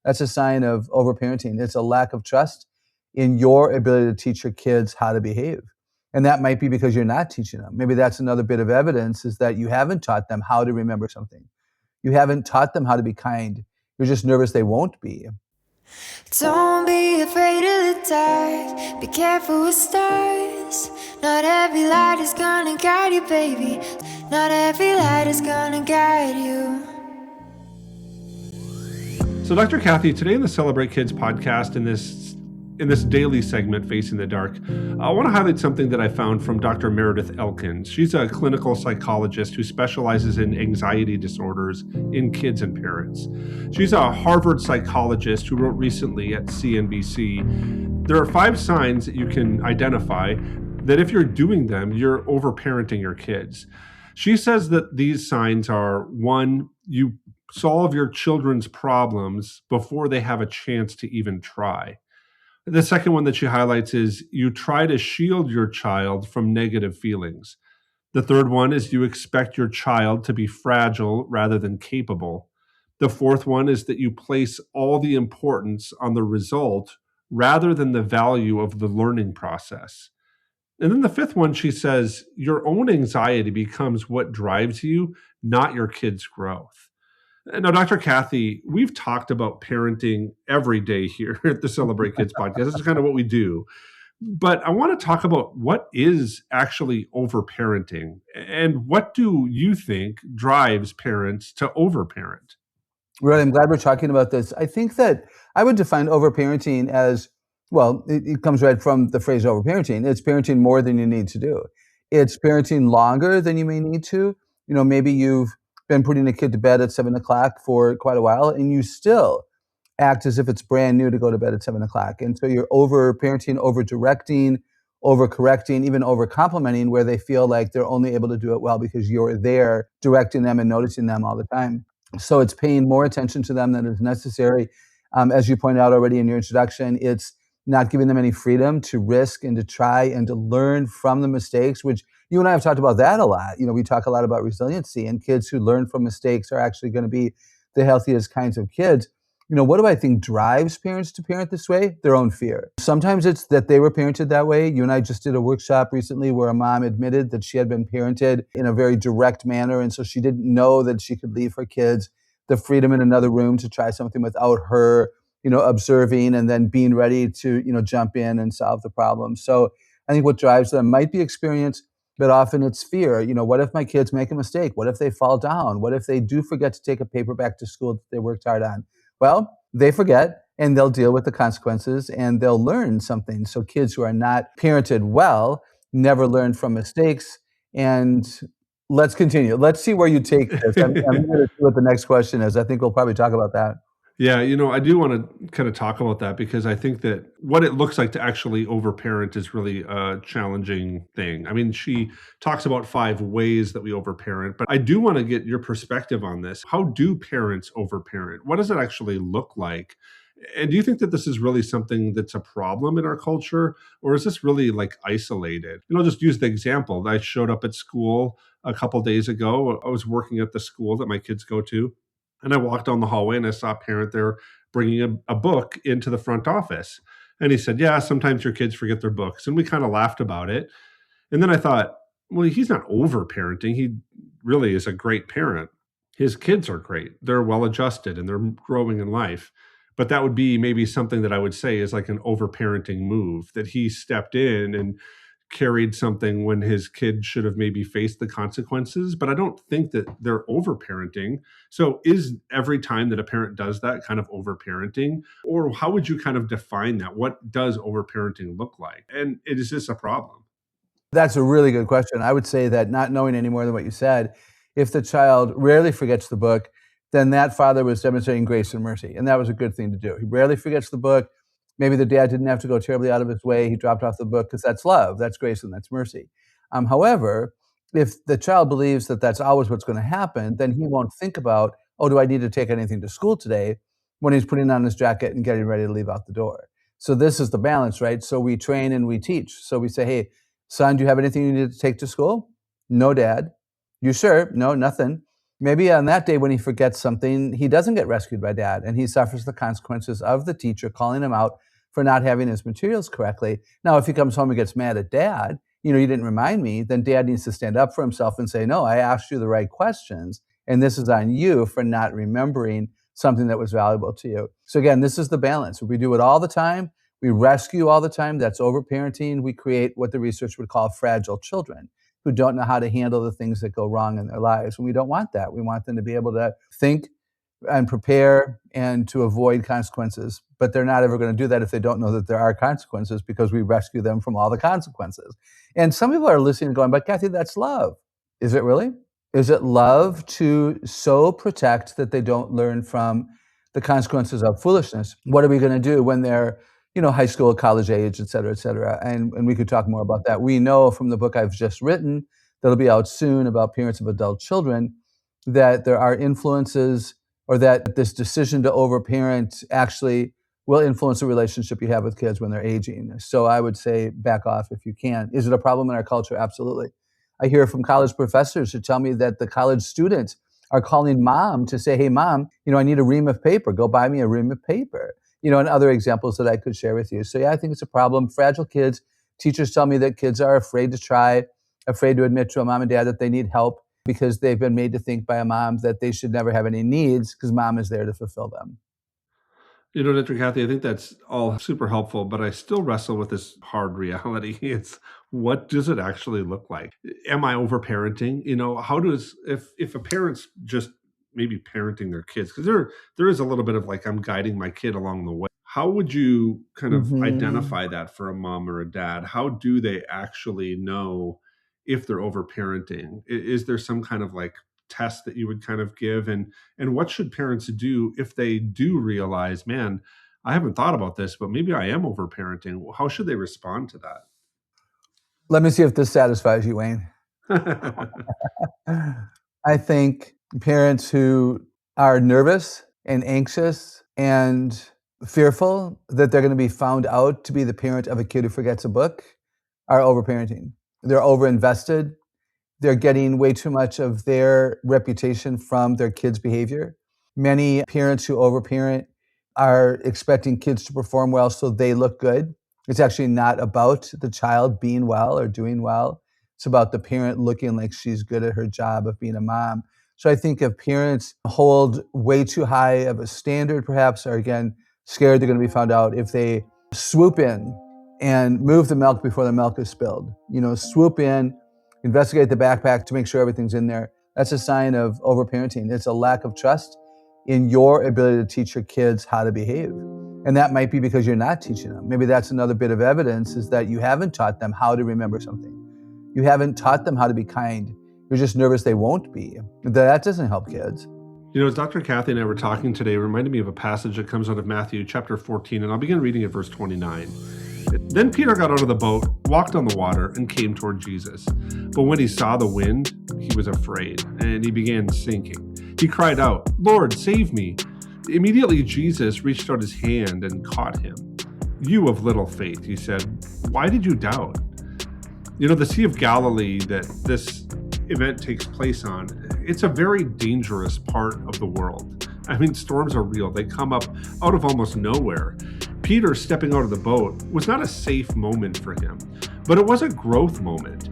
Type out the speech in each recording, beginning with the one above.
That's a sign of overparenting. It's a lack of trust in your ability to teach your kids how to behave. And that might be because you're not teaching them. Maybe that's another bit of evidence, is that you haven't taught them how to remember something. You haven't taught them how to be kind. You're just nervous they won't be. Don't be afraid of the dark. Be careful with stars. Not every light is gonna guide you, baby. Not every light is gonna guide you. So, Dr. Kathy, today in the Celebrate Kids podcast, in this daily segment, Facing the Dark, I want to highlight something that I found from Dr. Meredith Elkins. She's a clinical psychologist who specializes in anxiety disorders in kids and parents. She's a Harvard psychologist who wrote recently at CNBC, there are 5 signs that you can identify that if you're doing them, you're overparenting your kids. She says that these signs are: 1, you solve your children's problems before they have a chance to even try. The second one that she highlights is you try to shield your child from negative feelings. The third one is you expect your child to be fragile rather than capable. The fourth one is that you place all the importance on the result rather than the value of the learning process. And then the fifth one, she says, your own anxiety becomes what drives you, not your kid's growth. Now, Dr. Kathy, we've talked about parenting every day here at the Celebrate Kids podcast. This is kind of what we do. But I want to talk about what is actually overparenting, and what do you think drives parents to overparent? Right, I'm glad we're talking about this. I think that I would define overparenting as, well, it comes right from the phrase overparenting. It's parenting more than you need to do. It's parenting longer than you may need to. Maybe you've been putting a kid to bed at 7 o'clock for quite a while, and you still act as if it's brand new to go to bed at 7 o'clock. And so you're over-parenting, over-directing, over-correcting, even over-complimenting, where they feel like they're only able to do it well because you're there directing them and noticing them all the time. So it's paying more attention to them than is necessary. As you pointed out already in your introduction, it's not giving them any freedom to risk and to try and to learn from the mistakes, which you and I have talked about that a lot. We talk a lot about resiliency, and kids who learn from mistakes are actually going to be the healthiest kinds of kids. What do I think drives parents to parent this way? Their own fear. Sometimes it's that they were parented that way. You and I just did a workshop recently where a mom admitted that she had been parented in a very direct manner, and so she didn't know that she could leave her kids the freedom in another room to try something without her, observing and then being ready to, jump in and solve the problem. So I think what drives them might be experience, but often it's fear. What if my kids make a mistake? What if they fall down? What if they do forget to take a paper back to school that they worked hard on? Well, they forget, and they'll deal with the consequences, and they'll learn something. So kids who are not parented well never learn from mistakes. And let's continue. Let's see where you take this. I'm going to see what the next question is. I think we'll probably talk about that. Yeah, I do want to kind of talk about that, because I think that what it looks like to actually overparent is really a challenging thing. I mean, she talks about 5 ways that we overparent, but I do want to get your perspective on this. How do parents overparent? What does it actually look like? And do you think that this is really something that's a problem in our culture, or is this really like isolated? I'll just use the example. I showed up at school a couple days ago. I was working at the school that my kids go to. And I walked down the hallway and I saw a parent there bringing a book into the front office. And he said, yeah, sometimes your kids forget their books. And we kind of laughed about it. And then I thought, well, he's not over-parenting. He really is a great parent. His kids are great. They're well-adjusted and they're growing in life. But that would be maybe something that I would say is like an over-parenting move, that he stepped in and carried something when his kid should have maybe faced the consequences. But I don't think that they're overparenting. So is every time that a parent does that kind of overparenting? Or how would you kind of define that? What does overparenting look like? And is this a problem? That's a really good question. I would say that, not knowing any more than what you said, if the child rarely forgets the book, then that father was demonstrating grace and mercy. And that was a good thing to do. He rarely forgets the book. Maybe the dad didn't have to go terribly out of his way. He dropped off the book because that's love, that's grace, and that's mercy. However, if the child believes that that's always what's going to happen, then he won't think about, oh, do I need to take anything to school today, when he's putting on his jacket and getting ready to leave out the door. So this is the balance, right? So we train and we teach. So we say, hey, son, do you have anything you need to take to school? No, Dad. You sure? No, nothing. Maybe on that day when he forgets something, he doesn't get rescued by dad and he suffers the consequences of the teacher calling him out for not having his materials correctly. Now, if he comes home and gets mad at dad, you didn't remind me, then dad needs to stand up for himself and say, no, I asked you the right questions, and this is on you for not remembering something that was valuable to you. So again, this is the balance. We do it all the time. We rescue all the time. That's overparenting. We create what the research would call fragile children who don't know how to handle the things that go wrong in their lives. And we don't want that. We want them to be able to think and prepare and to avoid consequences. But they're not ever going to do that if they don't know that there are consequences, because we rescue them from all the consequences. And some people are listening and going, but Kathy, that's love. Is it really? Is it love to so protect that they don't learn from the consequences of foolishness? What are we going to do when they're high school, college age, et cetera, et cetera? And we could talk more about that. We know from the book I've just written, that'll be out soon, about parents of adult children, that there are influences, or that this decision to overparent actually will influence the relationship you have with kids when they're aging. So I would say back off if you can. Is it a problem in our culture? Absolutely. I hear from college professors who tell me that the college students are calling mom to say, hey, mom, I need a ream of paper. Go buy me a ream of paper. And other examples that I could share with you. So yeah, I think it's a problem. Fragile kids. Teachers tell me that kids are afraid to try, afraid to admit to a mom and dad that they need help, because they've been made to think by a mom that they should never have any needs because mom is there to fulfill them. Dr. Kathy, I think that's all super helpful, but I still wrestle with this hard reality. It's, what does it actually look like? Am I overparenting? How does, if a parent's just maybe parenting their kids, because there is a little bit of like, I'm guiding my kid along the way. How would you kind of identify that for a mom or a dad? How do they actually know if they're overparenting? Is there some kind of like test that you would kind of give, and what should parents do if they do realize, man, I haven't thought about this, but maybe I am overparenting? How should they respond to that? Let me see if this satisfies you, Wayne. I think parents who are nervous and anxious and fearful that they're going to be found out to be the parent of a kid who forgets a book are overparenting. They're overinvested. They're getting way too much of their reputation from their kids' behavior. Many parents who overparent are expecting kids to perform well so they look good. It's actually not about the child being well or doing well. It's about the parent looking like she's good at her job of being a mom. So I think if parents hold way too high of a standard, perhaps, or again, scared they're going to be found out, if they swoop in and move the milk before the milk is spilled, swoop in, investigate the backpack to make sure everything's in there, that's a sign of overparenting. It's a lack of trust in your ability to teach your kids how to behave. And that might be because you're not teaching them. Maybe that's another bit of evidence, is that you haven't taught them how to remember something. You haven't taught them how to be kind. You're just nervous they won't be. That doesn't help kids. As Dr. Kathy and I were talking today, it reminded me of a passage that comes out of Matthew chapter 14, and I'll begin reading at verse 29. Then Peter got out of the boat, walked on the water, and came toward Jesus. But when he saw the wind, he was afraid, and he began sinking. He cried out, "Lord, save me!" Immediately Jesus reached out his hand and caught him. "You of little faith," he said, "why did you doubt?" The Sea of Galilee that this event takes place on, it's a very dangerous part of the world. I mean, storms are real. They come up out of almost nowhere. Peter stepping out of the boat was not a safe moment for him, but it was a growth moment.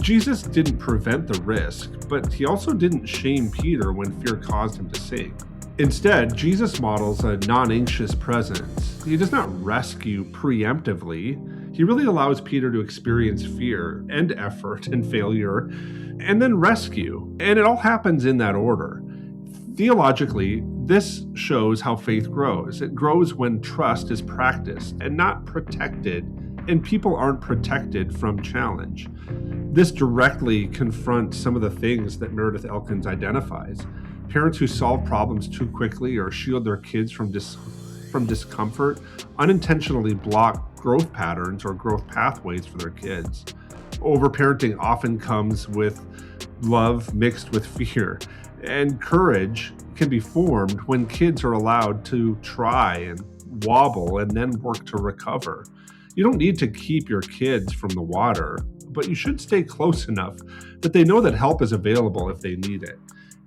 Jesus didn't prevent the risk, but he also didn't shame Peter when fear caused him to sink. Instead, Jesus models a non-anxious presence. He does not rescue preemptively. He really allows Peter to experience fear and effort and failure, and then rescue. And it all happens in that order. Theologically, this shows how faith grows. It grows when trust is practiced and not protected, and people aren't protected from challenge. This directly confronts some of the things that Meredith Elkins identifies. Parents who solve problems too quickly or shield their kids from discomfort unintentionally block growth patterns or growth pathways for their kids. Overparenting often comes with love mixed with fear, and courage can be formed when kids are allowed to try and wobble and then work to recover. You don't need to keep your kids from the water, but you should stay close enough that they know that help is available if they need it.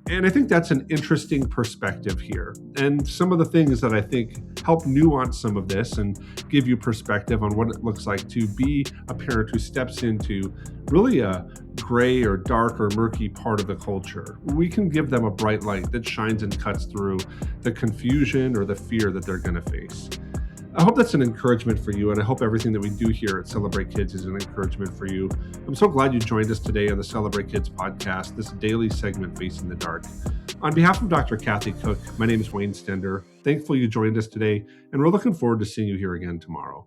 And I think that's an interesting perspective here. And some of the things that I think help nuance some of this and give you perspective on what it looks like to be a parent who steps into really a gray or dark or murky part of the culture. We can give them a bright light that shines and cuts through the confusion or the fear that they're going to face. I hope that's an encouragement for you, and I hope everything that we do here at Celebrate Kids is an encouragement for you. I'm so glad you joined us today on the Celebrate Kids podcast, this daily segment, Facing the Dark. On behalf of Dr. Kathy Koch, my name is Wayne Stender. Thankful you joined us today, and we're looking forward to seeing you here again tomorrow.